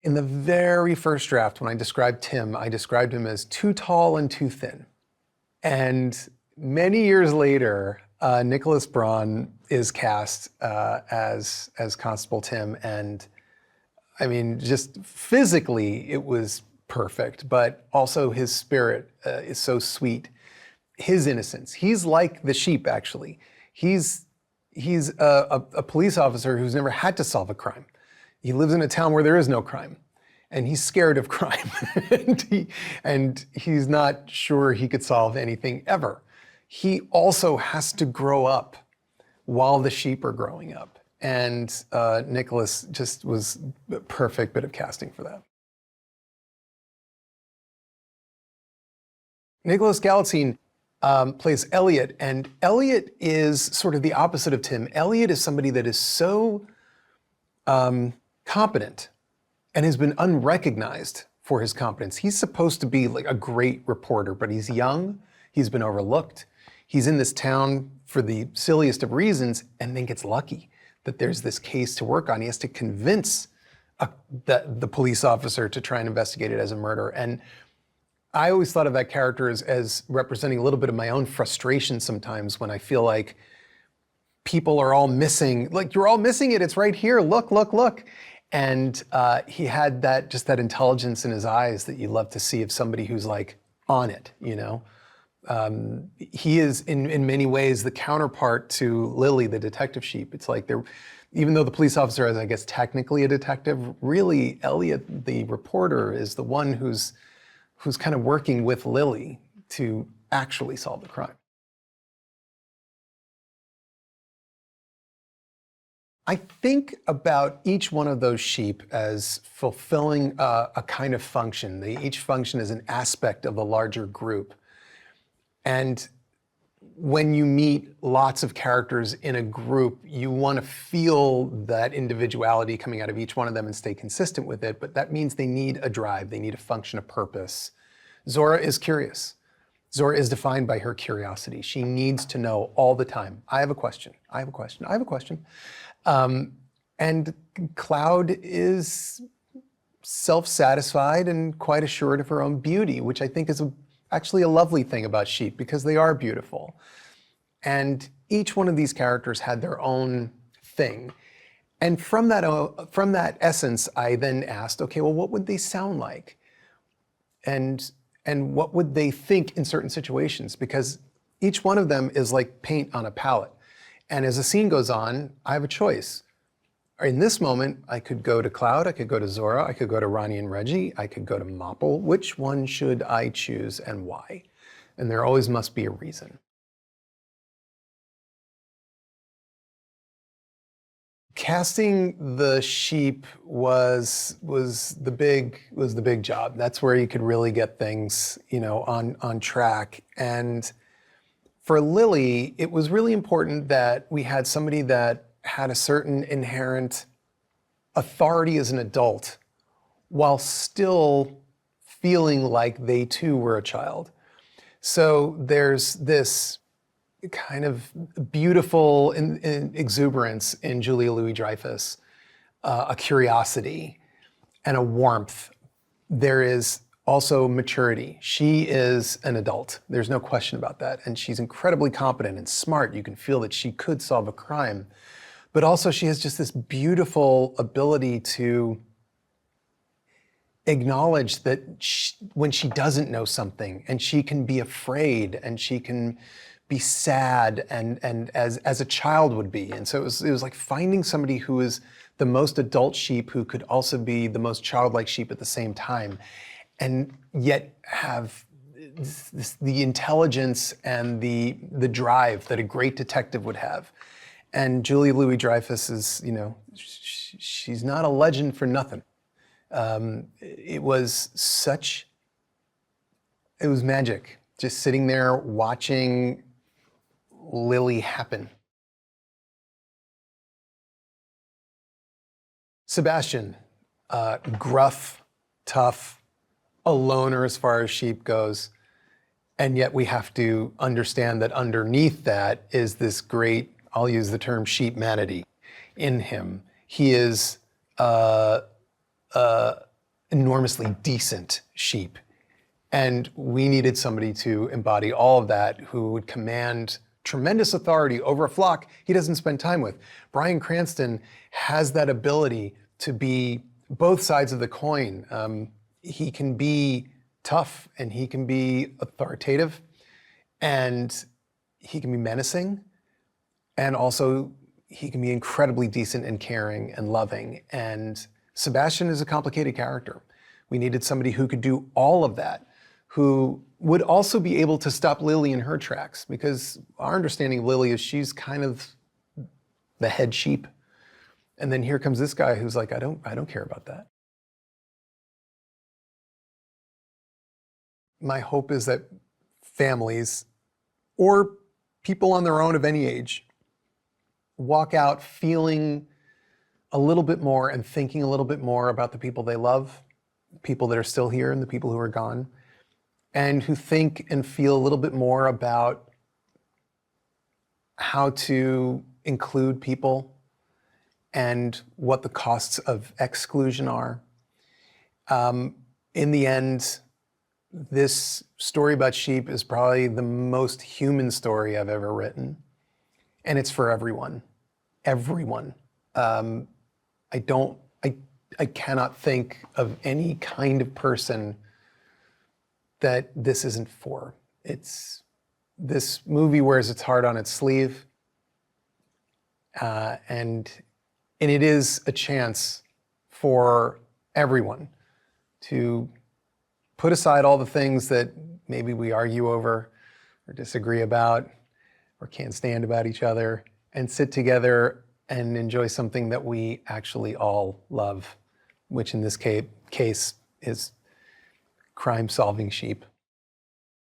In the very first draft, when I described Tim, I described him as too tall and too thin. And many years later, Nicholas Braun is cast as Constable Tim. And I mean, just physically, it was perfect, but also his spirit is so sweet. His innocence. He's like the sheep, actually. He's a police officer who's never had to solve a crime. He lives in a town where there is no crime, and he's scared of crime, and he's not sure he could solve anything ever. He also has to grow up while the sheep are growing up, and Nicholas just was a perfect bit of casting for that. Nicholas Galitzine plays Elliot, and Elliot is sort of the opposite of Tim. Elliot is somebody that is so competent and has been unrecognized for his competence. He's supposed to be like a great reporter, but he's young, he's been overlooked. He's in this town for the silliest of reasons and then gets lucky that there's this case to work on. He has to convince the police officer to try and investigate it as a murder. And I always thought of that character as representing a little bit of my own frustration sometimes when I feel like people are all missing, like, you're all missing it, it's right here, look, look, look. And he had that intelligence in his eyes that you love to see of somebody who's like on it, you know? He is in many ways the counterpart to Lily, the detective sheep. It's like even though the police officer is, I guess, technically a detective, really Elliot, the reporter, is the one who's kind of working with Lily to actually solve the crime. I think about each one of those sheep as fulfilling a kind of function. Each function is an aspect of a larger group. And when you meet lots of characters in a group, you want to feel that individuality coming out of each one of them and stay consistent with it, but that means they need a drive, they need a function, a purpose. Zora is curious. Zora is defined by her curiosity. She needs to know all the time. I have a question, I have a question, I have a question. And Cloud is self-satisfied and quite assured of her own beauty, which I think is actually a lovely thing about sheep because they are beautiful. And each one of these characters had their own thing. And from that essence, I then asked, okay, well, what would they sound like? And what would they think in certain situations? Because each one of them is like paint on a palette. And as the scene goes on, I have a choice. In this moment, I could go to Cloud, I could go to Zora, I could go to Ronnie and Reggie, I could go to Mopple. Which one should I choose and why? And there always must be a reason. Casting the sheep was the big job. That's where you could really get things, you know, on track. And for Lily, it was really important that we had somebody that had a certain inherent authority as an adult while still feeling like they too were a child. So there's this kind of beautiful exuberance in Julia Louis-Dreyfus, a curiosity and a warmth. There is also maturity. She is an adult. There's no question about that. And she's incredibly competent and smart. You can feel that she could solve a crime. But also she has just this beautiful ability to acknowledge that when she doesn't know something, and she can be afraid, and she can be sad, and as a child would be. And so it was like finding somebody who is the most adult sheep who could also be the most childlike sheep at the same time, and yet have the intelligence and the drive that a great detective would have. And Julia Louis-Dreyfus is, you know, she's not a legend for nothing. It was magic, just sitting there watching Lily happen. Sebastian, gruff, tough, a loner as far as sheep goes. And yet we have to understand that underneath that is this great, I'll use the term sheepmanity in him. He is a enormously decent sheep. And we needed somebody to embody all of that, who would command tremendous authority over a flock he doesn't spend time with. Bryan Cranston has that ability to be both sides of the coin. He can be tough and he can be authoritative and he can be menacing, and also he can be incredibly decent and caring and loving. And Sebastian is a complicated character. We needed somebody who could do all of that, who would also be able to stop Lily in her tracks, because our understanding of Lily is she's kind of the head sheep. And then here comes this guy who's like, I don't care about that. My hope is that families, or people on their own of any age, walk out feeling a little bit more and thinking a little bit more about the people they love, people that are still here and the people who are gone, and who think and feel a little bit more about how to include people and what the costs of exclusion are. In the end, this story about sheep is probably the most human story I've ever written. And it's for everyone. Everyone. I cannot think of any kind of person that this isn't for. This movie wears its heart on its sleeve. And it is a chance for everyone to put aside all the things that maybe we argue over or disagree about or can't stand about each other, and sit together and enjoy something that we actually all love, which in this case is crime-solving sheep.